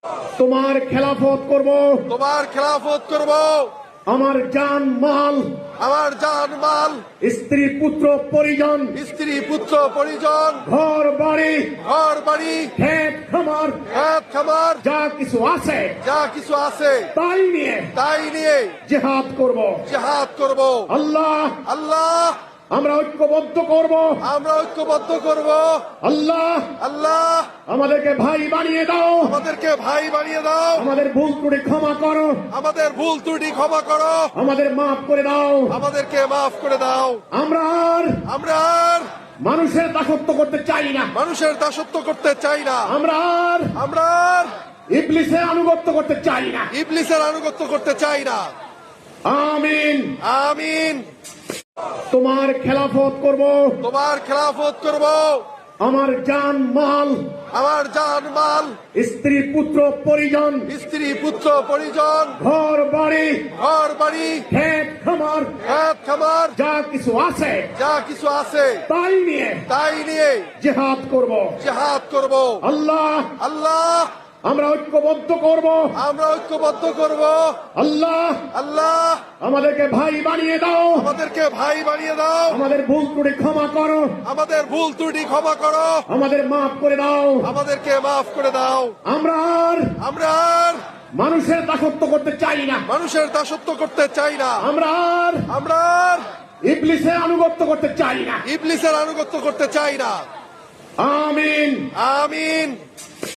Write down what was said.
তোমার খেলাফত করব, তোমার খেলাফত করব, আমার জান মাল, আমার জান মাল, স্ত্রী পুত্র পরিজন, স্ত্রী পুত্র পরিজন, ঘর বাড়ি, ঘর বাড়ি, ক্ষেত খামার, ক্ষেত খামার, যা কিছু আছে যা কিছু আছে তাই নিয়ে জিহাদ করব। জিহাদ করব। আল্লাহ আল্লাহ আমরা ঐক্যবদ্ধ করব। আমরা ঐক্যবদ্ধ করব। আল্লাহ আল্লাহ আমাদেরকে ভাই বানিয়ে দাও, আমাদেরকে ভাই বানিয়ে দাও, আমাদের ভুল ত্রুটি ক্ষমা করো, আমাদের ভুল ত্রুটি ক্ষমা করো, আমাদের মাফ করে দাও। আমাদেরকে মাফ করে দাও। আমরা আর আর মানুষের দাসত্ব করতে চাই না, মানুষের দাসত্ব করতে চাই না। আমরা আর ইবলিসের আনুগত্য করতে চাই না। ইবলিসের আনুগত্য করতে চাই না। আমিন আমিন। তোমার খেলাফত করব, তোমার খেলাফত করব, আমার জান মাল, আমার জান মাল, স্ত্রী পুত্র পরিজন, স্ত্রী পুত্র পরিজন, ঘর বাড়ি, ঘর বাড়ি, ক্ষেত খামার, ক্ষেত খামার, যা কিছু আছে যা কিছু আছে তাই নিয়ে জিহাদ করব। জিহাদ করব। আল্লাহ আল্লাহ আমরা ঐক্যবদ্ধ করব। আমরা ঐক্যবদ্ধ করব। আল্লাহ আল্লাহ আমাদেরকে ভাই বানিয়ে দাও, আমাদেরকে ভাই বানিয়ে দাও, আমাদের ভুল ত্রুটি ক্ষমা করো, আমাদের ভুল ত্রুটি ক্ষমা করো, আমাদের মাফ করে দাও। আমাদেরকে মাফ করে দাও। আমরা আর মানুষের দাসত্ব করতে চাই না, মানুষের দাসত্ব করতে চাই না। আমরা আর ইবলিসের আনুগত্য করতে চাই না। ইবলিসের আনুগত্য করতে চাই না। আমিন আমিন।